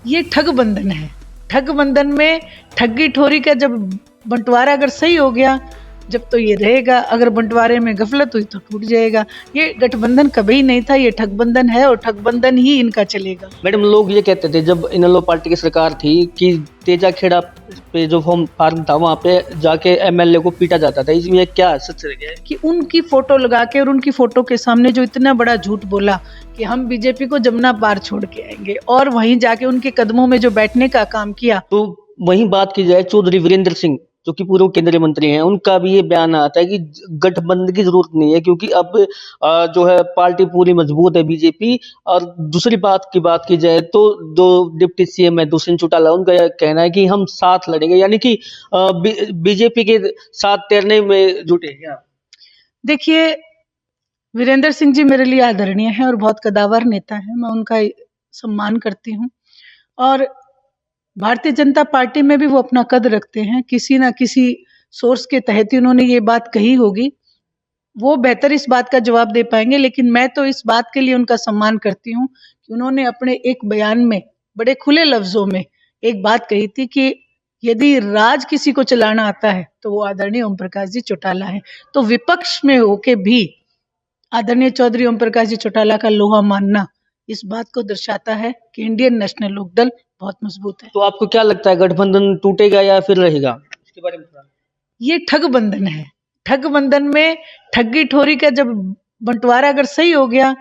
ये ठग बंधन है। ठग बंधन में ठगी ठोरी का जब बंटवारा अगर सही हो गया जब तो ये रहेगा, अगर बंटवारे में गफलत हुई तो टूट जाएगा। ये गठबंधन कभी नहीं था, ये ठगबंधन है और ठगबंधन ही इनका चलेगा। मैडम, लोग ये कहते थे जब इनेलो पार्टी की सरकार थी कि तेजा खेड़ा पे जो फॉर्म फार्म था वहाँ पे जाके एमएलए को पीटा जाता था, इसमें क्या सच रह गया है? कि उनकी फोटो लगा के और उनकी फोटो के सामने जो इतना बड़ा झूठ बोला कि हम बीजेपी को जमुना पार छोड़ के आएंगे और वहीं जाके उनके कदमों में जो बैठने का काम किया। तो वहीं बात की जाए चौधरी वीरेंद्र सिंह जो कि पूर्व केंद्रीय मंत्री हैं, उनका भी ये बयान आता है कि गठबंधन की जरूरत नहीं है क्योंकि अब जो है पार्टी पूरी मजबूत है बीजेपी। और दूसरी बात की बात की जाए तो जो डिप्टी सीएम है दुष्यंत चौटाला, उनका यह कहना है कि हम साथ लड़ेंगे, यानी कि बीजेपी के साथ तैरने में जुटे हैं क्या? देखिए, वीरेंद्र सिंह जी मेरे लिए आदरणीय हैं और बहुत कदावर नेता हैं, मैं उनका सम्मान करती हूँ और भारतीय जनता पार्टी में भी वो अपना कद रखते हैं। किसी ना किसी सोर्स के तहत ही उन्होंने ये बात कही होगी, वो बेहतर इस बात का जवाब दे पाएंगे। लेकिन मैं तो इस बात के लिए उनका सम्मान करती हूँ कि उन्होंने अपने एक बयान में बड़े खुले लफ्जों में एक बात कही थी कि यदि राज किसी को चलाना आता है तो वो आदरणीय ओम प्रकाश जी चौटाला है। तो विपक्ष में होके भी आदरणीय चौधरी ओम प्रकाश जी चौटाला का लोहा मानना इस बात को दर्शाता है कि इंडियन नेशनल लोकदल बहुत मजबूत है। तो आपको क्या लगता है गठबंधन टूटेगा या फिर रहेगा? इसके बारे में थोड़ा। ये ठग बंधन है। ठग बंधन में ठगी ठोरी का जब बंटवारा अगर सही हो गया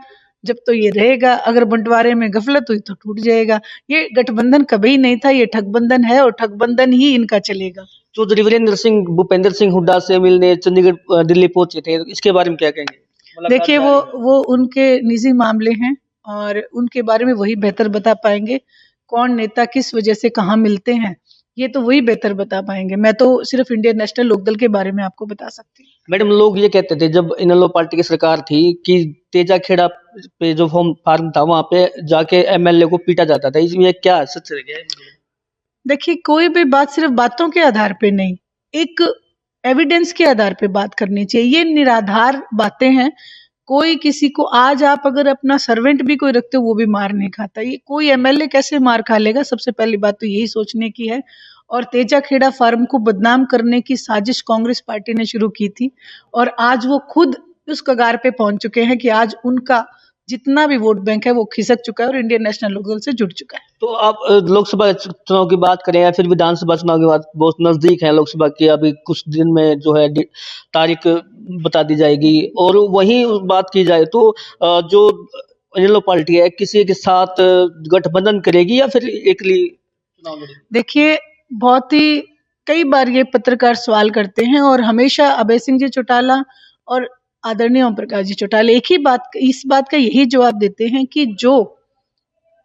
जब तो ये रहेगा, अगर बंटवारे में गफलत हुई तो टूट जाएगा। ये गठबंधन कभी नहीं था, ये ठगबंधन है और ठगबंधन ही इनका चलेगा। चौधरी वीरेंद्र सिंह भूपेंद्र सिंह हुड्डा से मिलने चंडीगढ़ दिल्ली पहुंचे थे, इसके बारे में क्या कहेंगे? देखिए, वो उनके निजी मामले हैं और उनके बारे में वही बेहतर बता पाएंगे। कौन नेता किस वजह से कहाँ मिलते हैं ये तो वही बेहतर बता पाएंगे। मैं तो सिर्फ इंडियन नेशनल लोकदल के बारे में आपको बता सकती हूँ। मैडम, लोग ये कहते थे जब इनेलो पार्टी की सरकार थी कि तेजा खेड़ा पे जो फॉर्म फार्म था वहाँ पे जाके एमएलए को पीटा जाता था, इसमें क्या सच रह गया है? देखिए, कोई भी बात सिर्फ बातों के आधार पे नहीं, एक एविडेंस के आधार पे बात करनी चाहिए। ये निराधार बातें हैं। कोई किसी को आज आप अगर अपना सर्वेंट भी कोई रखते हो वो भी मार नहीं खाता। ये कोई एमएलए कैसे मार खा लेगा? सबसे पहली बात तो यही सोचने की है। और तेजा खेड़ा फार्म को बदनाम करने की साजिश कांग्रेस पार्टी ने शुरू की थी और आज वो खुद उस कगार पे पहुंच चुके हैं कि आज उनका जितना भी वोट बैंक है वो खिसक चुका है और इंडियन नेशनल लोकदल से जुड़ चुका है। तो आप लोकसभा चुनाव की बात करें या फिर विधानसभा चुनाव की बात, बहुत नजदीक है लोकसभा की, अभी कुछ दिन में जो है तारीख बता दी जाएगी। और वहीं बात की जाए तो जो इनेलो पार्टी है किसी के साथ गठबंधन करेगी या फिर एकली चुनाव लड़ेगी? देखिए, बहुत ही कई बार ये पत्रकार सवाल करते हैं और हमेशा अभय सिंह जी चौटाला और आदरणीय ओम प्रकाश जी चौटाला एक ही बात, इस बात का यही जवाब देते हैं कि जो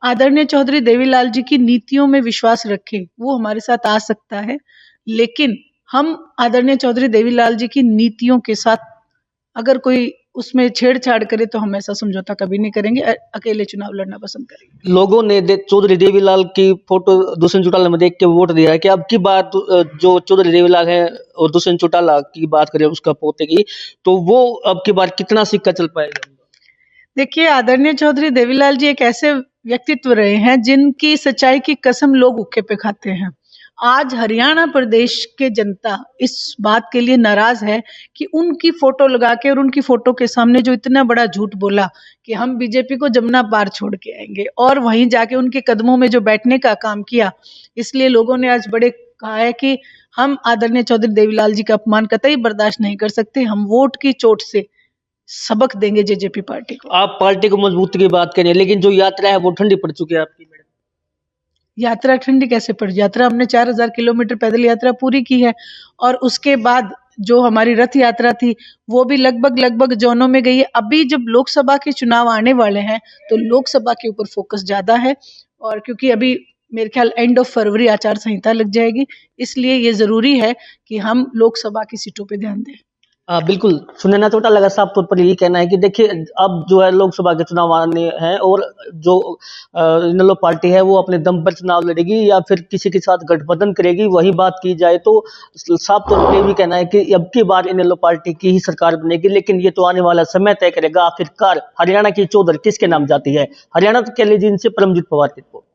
आदरणीय चौधरी देवीलाल जी की नीतियों में विश्वास रखे वो हमारे साथ आ सकता है। लेकिन हम आदरणीय चौधरी देवीलाल जी की नीतियों के साथ अगर कोई उसमें छेड़छाड़ करे तो हम ऐसा समझौता कभी नहीं करेंगे, अकेले चुनाव लड़ना पसंद करेंगे। लोगों ने चौधरी देवीलाल की फोटो दुष्यंत चौटाला में देख के वोट दिया है कि अब की बात जो चौधरी देवीलाल है और दुष्यंत चौटाला की बात करें उसका पोते की, तो वो अब की बार कितना सिक्का चल पाएगा? देखिए, आदरणीय चौधरी देवीलाल जी एक ऐसे व्यक्तित्व रहे हैं जिनकी सच्चाई की कसम लोग हुक्के पे खाते हैं। आज हरियाणा प्रदेश के जनता इस बात के लिए नाराज है कि उनकी फोटो लगा के और उनकी फोटो के सामने जो इतना बड़ा झूठ बोला कि हम बीजेपी को जमुना पार छोड़ के आएंगे और वहीं जाके उनके कदमों में जो बैठने का काम किया। इसलिए लोगों ने आज बड़े कहा है कि हम आदरणीय चौधरी देवीलाल जी का अपमान कतई बर्दाश्त नहीं कर सकते। हम वोट की चोट से सबक देंगे जेजेपी पार्टी को। आप पार्टी को मजबूती की बात करें लेकिन जो यात्रा है वो ठंडी पड़ चुकी है आपकी। मैडम, यात्रा ठंडी कैसे पड़? यात्रा हमने 4000 किलोमीटर पैदल यात्रा पूरी की है और उसके बाद जो हमारी रथ यात्रा थी वो भी लगभग जोनों में गई है। अभी जब लोकसभा के चुनाव आने वाले हैं तो लोकसभा के ऊपर फोकस ज्यादा है और क्योंकि अभी मेरे ख्याल एंड ऑफ फरवरी आचार संहिता लग जाएगी, इसलिए ये जरूरी है कि हम लोकसभा की सीटों पे ध्यान दें। बिल्कुल। सुनैना चौटाला का साफ तौर पर यही कहना है कि देखिए अब जो है लोकसभा के चुनाव आने हैं और जो इनेलो पार्टी है वो अपने दम पर चुनाव लड़ेगी या फिर किसी के साथ गठबंधन करेगी। वही बात की जाए तो साफ तौर पर ये भी कहना है कि अब की बार इनेलो पार्टी की ही सरकार बनेगी, लेकिन ये तो आने वाला समय तय करेगा आखिरकार हरियाणा की चौधर किसके नाम जाती है। हरियाणा के लिए जिनसे परमजीत पवार की रिपोर्ट।